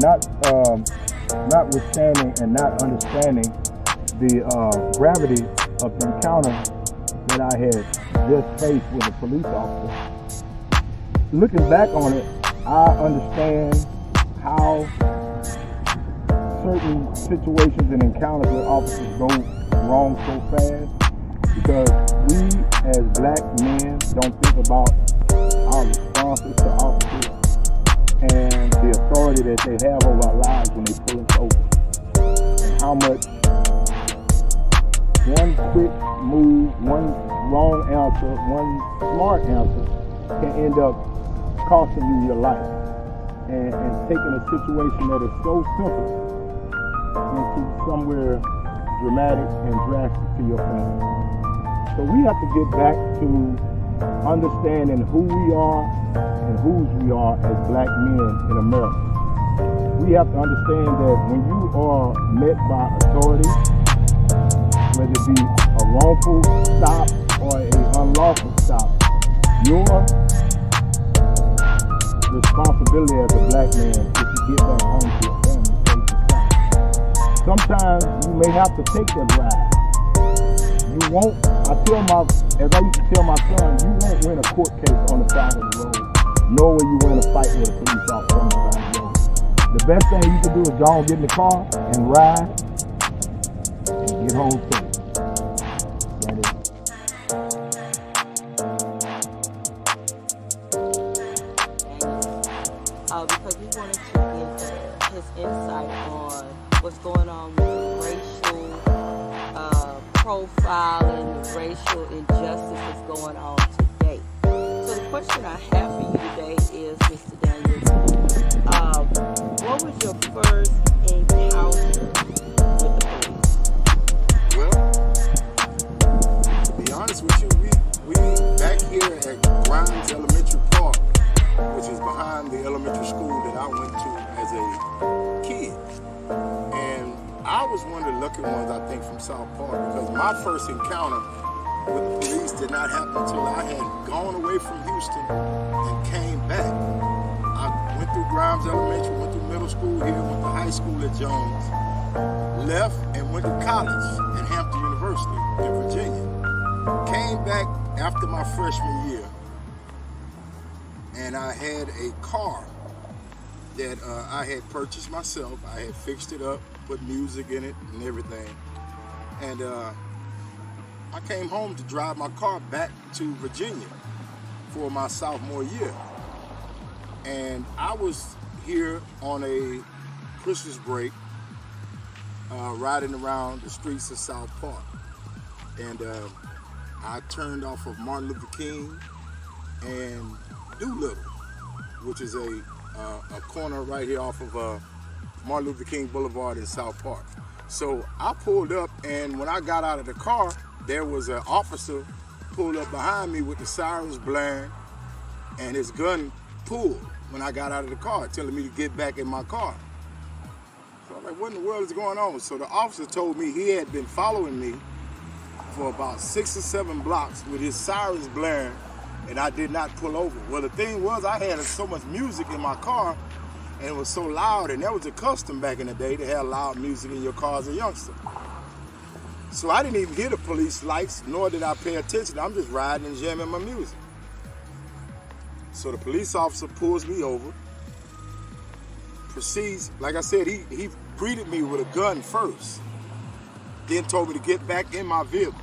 and notwithstanding and not understanding the gravity of the encounter that I had just faced with a police officer. Looking back on it, I understand how certain situations and encounters with officers go wrong so fast, because we as black men don't think about our responses to officers and the authority that they have over our lives when they pull us over, and how much one quick move, one wrong answer, one smart answer can end up costing you your life, and taking a situation that is so simple into somewhere dramatic and drastic to your family. So we have to get back to understanding who we are and whose we are as black men in America. We have to understand that when you are met by authority, whether it be a wrongful stop or an unlawful stop, your responsibility as a black man is to get back home to your family safe and sound. Sometimes you may have to take that ride. You won't, as I used to tell my son, you won't win a court case on the side of the road, nor will you win a fight with a police officer on the side of the road. The best thing you can do is go and get in the car and ride and get home safe. That is. Because we wanted to get his insight on what's going on with racial profiling, the racial injustice that's going on today. So the question I have for you today is, Mr. Daniels, what was your first encounter with the police? Well, to be honest with you, we back here at Grimes Elementary Park, which is behind the elementary school that I went to as a kid. And I was one of the lucky ones, I think, from South Park, because my first encounter with the police did not happen until I had gone away from Houston and came back. I went through Grimes Elementary, went through middle school here, went to high school at Jones, left and went to college at Hampton University in Virginia. Came back after my freshman year, and I had a car that I had purchased myself. I had fixed it up, put music in it and everything. And I came home to drive my car back to Virginia for my sophomore year. And I was here on a Christmas break, riding around the streets of South Park. And I turned off of Martin Luther King and Doolittle, which is a corner right here off of Martin Luther King Boulevard in South Park. So I pulled up, and when I got out of the car, there was an officer pulled up behind me with the sirens blaring and his gun pulled when I got out of the car, telling me to get back in my car. So I'm like, what in the world is going on? So the officer told me he had been following me for about 6 or 7 blocks with his sirens blaring, and I did not pull over. Well, the thing was, I had so much music in my car, and it was so loud, and that was a custom back in the day to have loud music in your car as a youngster. So I didn't even hear the police lights, nor did I pay attention. I'm just riding and jamming my music. So the police officer pulls me over, proceeds, like I said, he greeted me with a gun first, then told me to get back in my vehicle.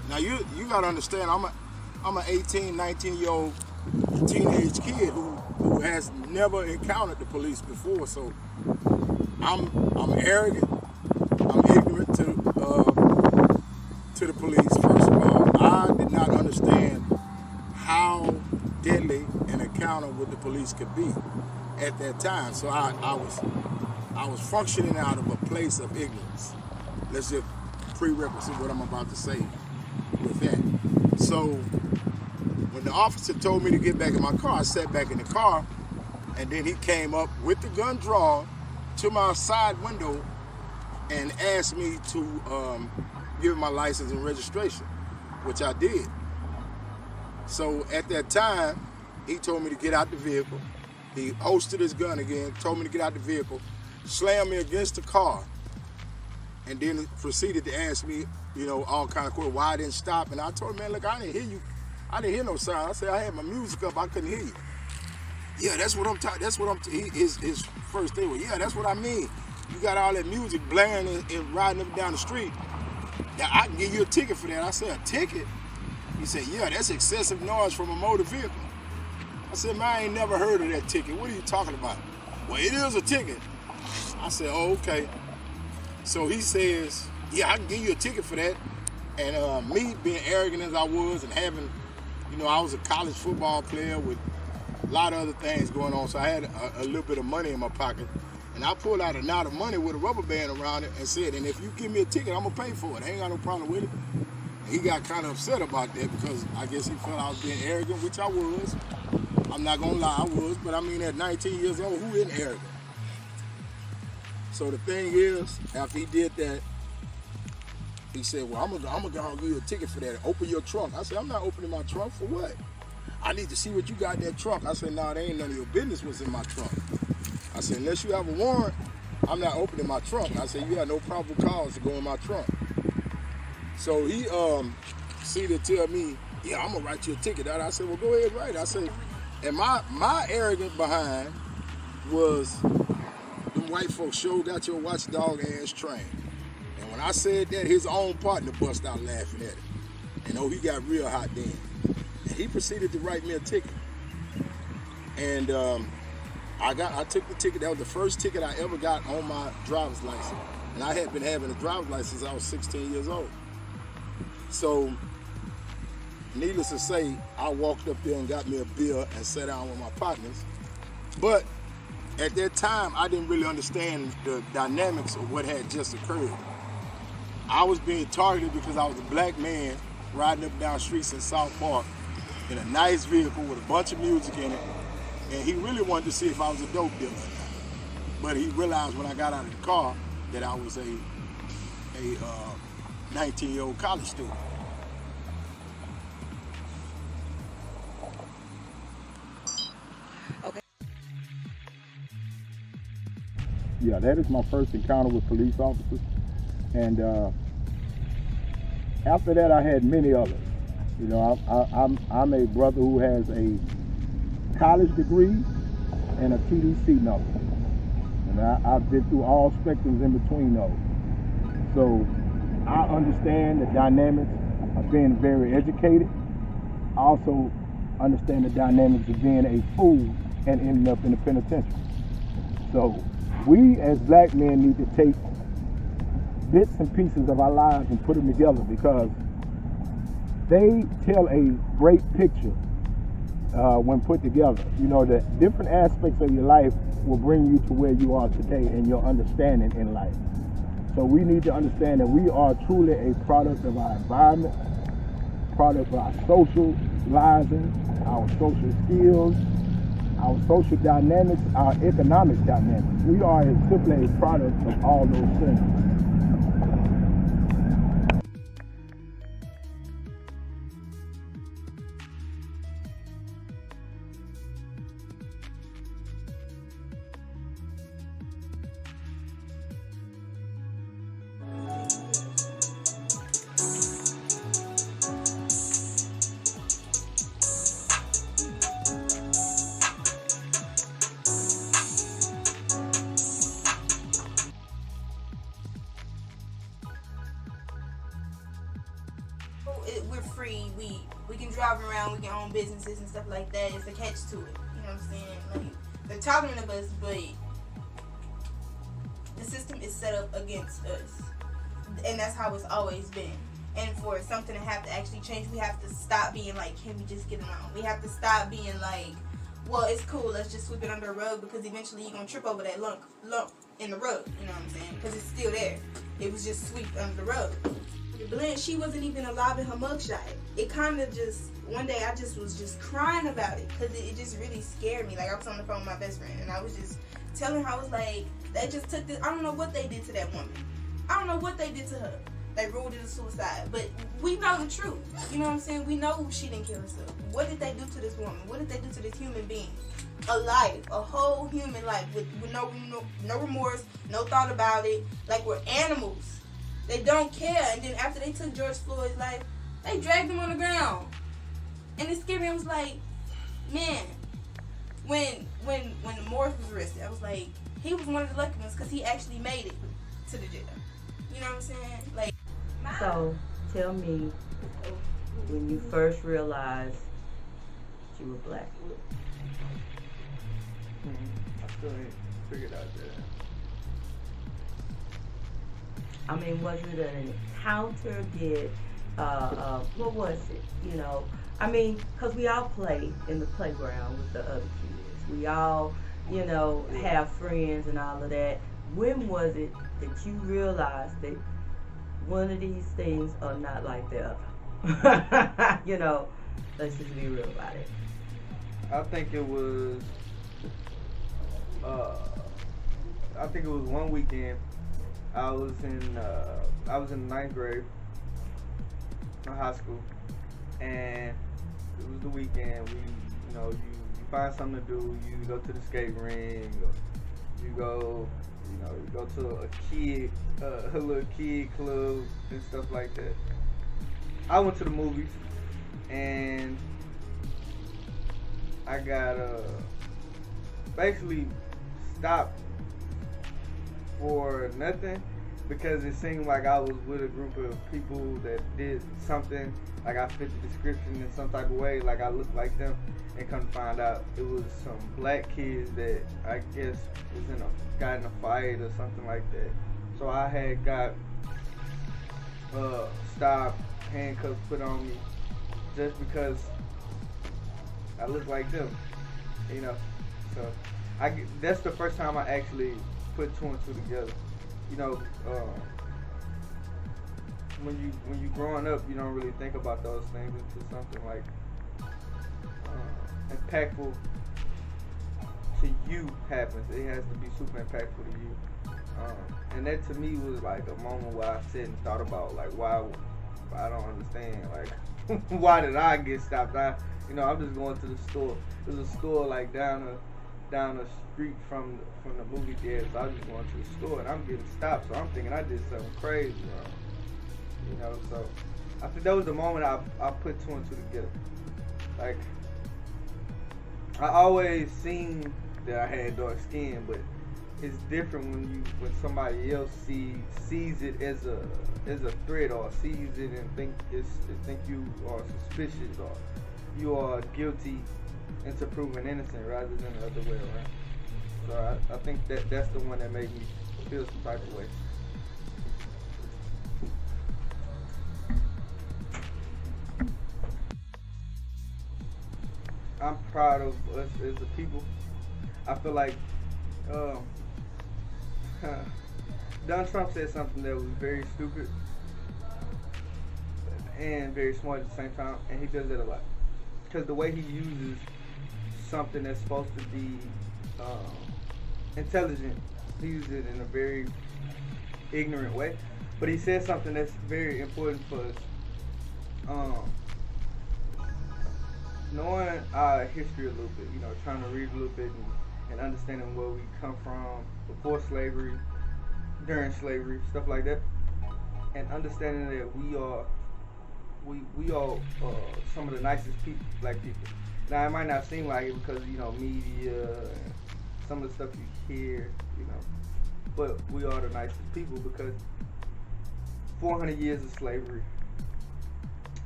Now you gotta understand, I'm an 18, 19-year-old teenage kid who has never encountered the police before. So I'm arrogant, I'm ignorant to the police. First of all, I did not understand how deadly an encounter with the police could be at that time. So I was functioning out of a place of ignorance. Let's just prerequisite what I'm about to say with that. So when the officer told me to get back in my car, I sat back in the car, and then he came up with the gun drawn to my side window and asked me to give him my license and registration, which I did. So at that time, he told me to get out the vehicle. He holstered his gun again, told me to get out the vehicle, slammed me against the car, and then proceeded to ask me, all kind of questions, why I didn't stop. And I told him, man, look, I didn't hear you. I didn't hear no sound. I said, I had my music up, I couldn't hear you. Yeah, that's what I'm talking. That's what his first thing was, yeah, that's what I mean. You got all that music blaring and riding up and down the street. Now, I can give you a ticket for that. I said, a ticket? He said, yeah, that's excessive noise from a motor vehicle. I said, man, I ain't never heard of that ticket. What are you talking about? Well, it is a ticket. I said, oh, okay. So he says, yeah, I can give you a ticket for that. And me being arrogant as I was and having, I was a college football player with a lot of other things going on. So I had a little bit of money in my pocket. And I pulled out a knot of money with a rubber band around it and said, and if you give me a ticket, I'm going to pay for it. I ain't got no problem with it. And he got kind of upset about that because I guess he felt I was being arrogant, which I was. I'm not going to lie, I was. But I mean, at 19 years old, who isn't arrogant? So the thing is, after he did that, he said, well, I'm gonna give you a ticket for that. Open your trunk. I said, I'm not opening my trunk for what? I need to see what you got in that trunk. I said, no, there ain't none of your business what's in my trunk. I said, unless you have a warrant, I'm not opening my trunk. I said, you got no probable cause to go in my trunk. So he proceeded to tell me, yeah, I'm gonna write you a ticket. I said, well, go ahead, write it. I said, and my arrogant behind was, them white folks sure got your watchdog ass trained. And when I said that, his own partner bust out laughing at it. And he got real hot then. And he proceeded to write me a ticket. And I took the ticket. That was the first ticket I ever got on my driver's license. And I had been having a driver's license since I was 16 years old. So, needless to say, I walked up there and got me a beer and sat down with my partners. But at that time, I didn't really understand the dynamics of what had just occurred. I was being targeted because I was a black man riding up and down streets in South Park in a nice vehicle with a bunch of music in it. And he really wanted to see if I was a dope dealer. But he realized when I got out of the car that I was a 19-year-old college student. Yeah, that is my first encounter with police officers. And after that, I had many others. I'm a brother who has a college degree and a TDC number. And I've been through all spectrums in between those. So I understand the dynamics of being very educated. I also understand the dynamics of being a fool and ending up in the penitentiary. So we as black men need to take bits and pieces of our lives and put them together because they tell a great picture when put together. The different aspects of your life will bring you to where you are today and your understanding in life. So we need to understand that we are truly a product of our environment, product of our socializing, our social skills, our social dynamics, our economic dynamics. We are simply a product of all those things. We're free. We can drive around. We can own businesses and stuff like that. It's a catch to it. You know what I'm saying? Like, they're talking to us, but the system is set up against us, and that's how it's always been. And for something to have to actually change, we have to stop being like, can we just get along? We have to stop being like, well, it's cool. Let's just sweep it under the rug because eventually you're gonna trip over that lump in the rug. You know what I'm saying? Because it's still there. It was just swept under the rug. Blend, she wasn't even alive in her mugshot. It kind of just, one day I just was just crying about it because it just really scared me. Like, I was on the phone with my best friend and I was just telling her, I was like, they just took this, I don't know what they did to that woman. I don't know what they did to her. They ruled it a suicide. But we know the truth. You know what I'm saying? We know she didn't kill herself. What did they do to this woman? What did they do to this human being? A life, a whole human life with no remorse, no thought about it. Like we're animals. They don't care. And then after they took George Floyd's life, they dragged him on the ground. And it scared me. I was like, man, when Morris was arrested, I was like, he was one of the lucky ones because he actually made it to the jail. You know what I'm saying? Like, So, tell me, when you first realized you were black. I still ain't figured out that. I mean, was it an encounter? What was it? You know, I mean, because we all play in the playground with the other kids. We all, you know, have friends and all of that. When was it that you realized that one of these things are not like the other? You know, let's just be real about it. I think it was one weekend. I was in the 9th grade in high school, and it was the weekend. You find something to do. You go to the skate ring, or you go to a little kid club and stuff like that. I went to the movies, and I got basically stopped for nothing because it seemed like I was with a group of people that did something, like I fit the description in some type of way, like I looked like them, and come to find out it was some black kids that I guess got in a fight or something like that. So I had got stopped, handcuffs put on me just because I look like them, you know. So that's the first time I actually put two and two together. You know, when you growing up, you don't really think about those things until something like impactful to you happens. It has to be super impactful to you. And that to me was like a moment where I sat and thought about like why I don't understand, like why did I get stopped? I'm just going to the store. There's a store like down the street from the movie theater, so I was just going to the store and I'm getting stopped. So I'm thinking I did something crazy wrong. You know, so I think that was the moment I put two and two together. Like I always seen that I had dark skin, but it's different when somebody else sees it as a threat, or sees it and think you are suspicious or you are guilty into proven innocent rather than the other way around. So I think that's the one that made me feel some type of way. I'm proud of us as a people. I feel like Donald Trump said something that was very stupid and very smart at the same time, and he does that a lot. Because the way he uses something that's supposed to be intelligent, he uses it in a very ignorant way. But he says something that's very important for us. Knowing our history a little bit, trying to read a little bit and understanding where we come from before slavery, during slavery, stuff like that, and understanding that we are some of the nicest people, black people. Now it might not seem like it because media and some of the stuff you hear, but we are the nicest people because 400 years of slavery,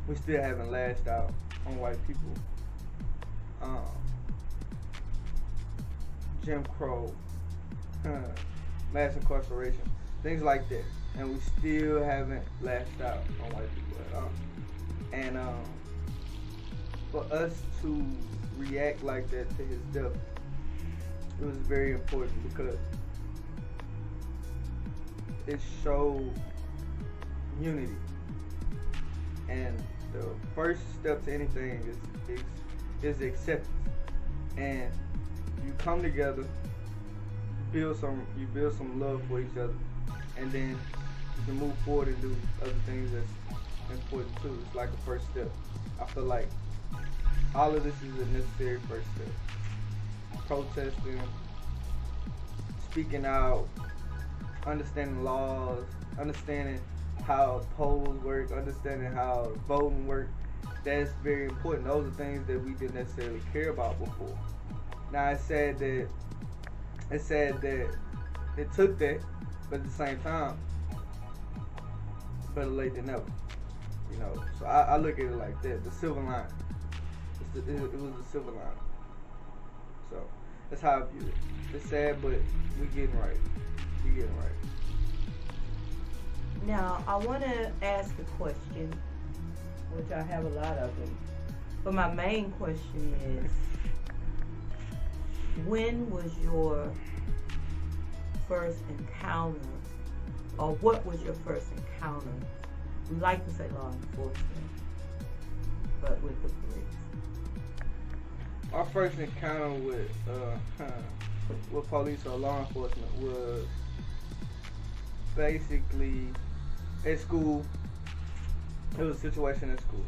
we still haven't lashed out on white people. Jim Crow, mass incarceration, things like that, and we still haven't lashed out on white people at all. And for us to react like that to his death, it was very important because it showed unity. And the first step to anything is acceptance. And you come together, you build some love for each other, and then you can move forward and do other things that's important too. It's like a first step. I feel like all of this is a necessary first step. Protesting, speaking out, understanding laws, understanding how polls work, understanding how voting works. That's very important. Those are things that we didn't necessarily care about before. Now it's sad that it took that, but at the same time, better late than never. You know, so I look at it like that. The silver line. It was the silver line. So that's how I view it. It's sad, but we getting right. We getting right. Now, I want to ask a question, which I have a lot of them. But my main question is, when was your first encounter, or what was your first encounter? We like to say law enforcement, but with the police. My first encounter with police or law enforcement was basically at school. It was a situation at school,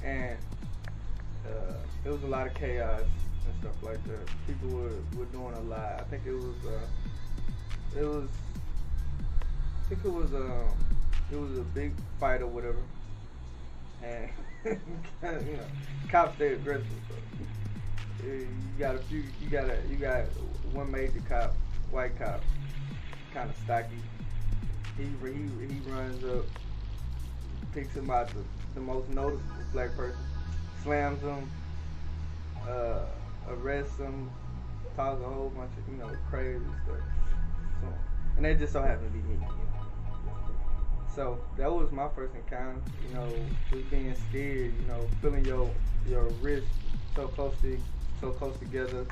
and it was a lot of chaos and stuff like that. People were doing a lot. I think it was a big fight or whatever, and you know, cops stay aggressive. So you got one major cop, white cop, kind of stocky. He runs up, picks him out the most noticeable black person, slams him, arrests him, talks a whole bunch of crazy stuff. So, and they just so happened to be me. So that was my first encounter. Just being scared. Feeling your wrist so close together.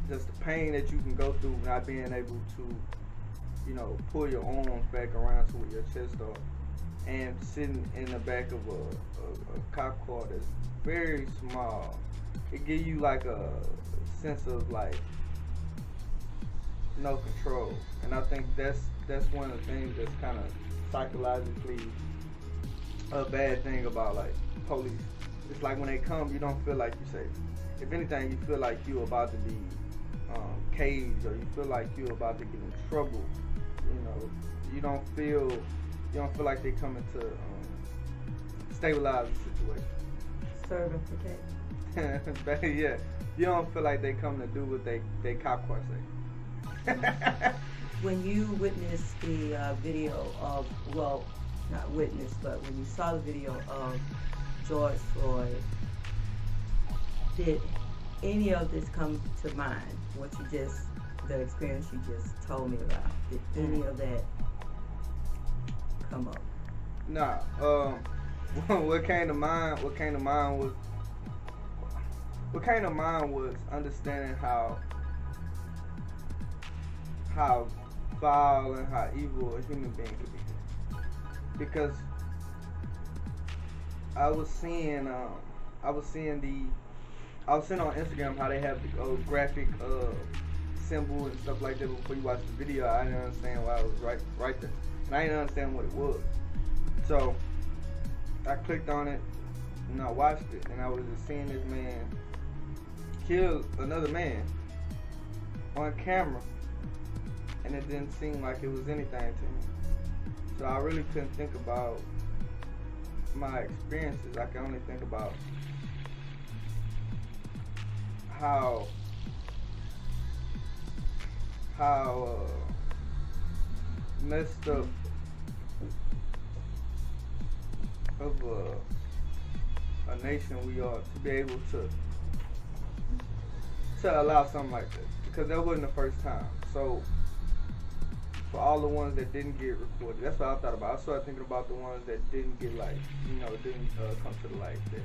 Just the pain that you can go through not being able to, pull your arms back around to where your chest are, and sitting in the back of a cop car that's very small. It gives you like a sense of like no control, and I think that's one of the things that's kind of psychologically a bad thing about like police. It's like when they come, you don't feel like you're safe. If anything, you feel like you're about to be caged, or you feel like you're about to get in trouble. You don't feel like they're coming to stabilize the situation. Serve and protect. Yeah, you don't feel like they come to do what they cop car say. When you witnessed the video of, well, not witnessed, but when you saw the video of George Floyd, did any of this come to mind? The experience you just told me about, did any of that come up? Nah. What came to mind was understanding how vile and how evil a human being could be. Because I was seeing on Instagram how they have the graphic symbol and stuff like that before you watch the video. I didn't understand why it was right there, and I didn't understand what it was. So I clicked on it and I watched it, and I was just seeing this man kill another man on camera, and it didn't seem like it was anything to me. So I really couldn't think about my experiences. I can only think about how messed up of a nation we are to be able to allow something like this, because that wasn't the first time. So for all the ones that didn't get recorded, that's what I thought about. I started thinking about the ones that didn't get didn't come to the light, that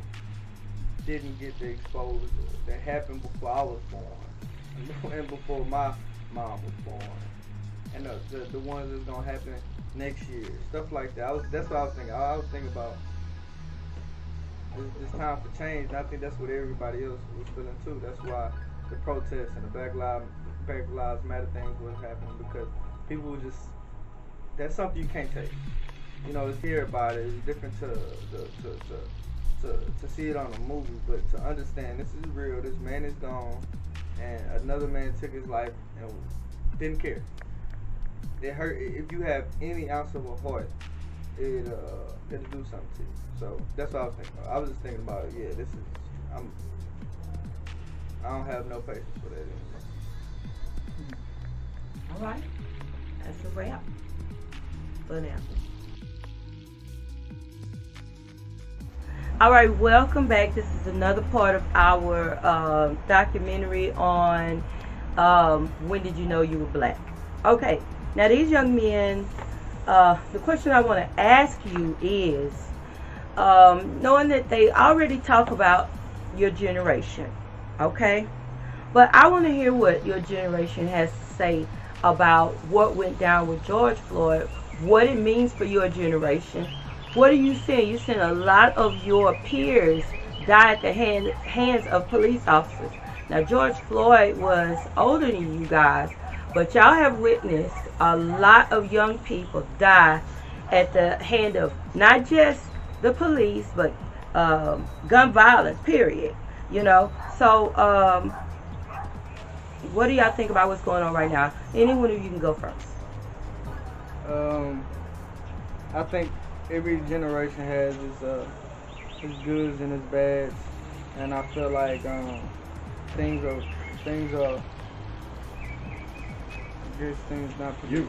didn't get the exposure, that happened before I was born and before my mom was born, and the ones that's gonna happen next year, stuff like that. That's what I was thinking. I was thinking about this time for change, and I think that's what everybody else was feeling too. That's why the protests and the Black Lives Matter things was happening, because people were just that's something you can't take. You know, to hear about it is different to see it on a movie, but to understand this is real. This man is gone, and another man took his life and didn't care. It hurt. If you have any ounce of a heart, it'll do something to you. So that's what I was thinking about. I was just thinking about it. Yeah, I don't have no patience for that anymore. All right. That's a wrap for now. All right, welcome back. This is another part of our documentary on when did you know you were black? Okay, now these young men, the question I want to ask you is, knowing that they already talk about your generation, okay? But I want to hear what your generation has to say about what went down with George Floyd, what it means for your generation. What are you seeing? You're seeing a lot of your peers die at the hands of police officers. Now, George Floyd was older than you guys, but y'all have witnessed a lot of young people die at the hand of not just the police, but gun violence, period. You know? So, what do y'all think about what's going on right now? Any one of you can go first. I think every generation has its goods and its bads, and I feel like things are I guess things not. You.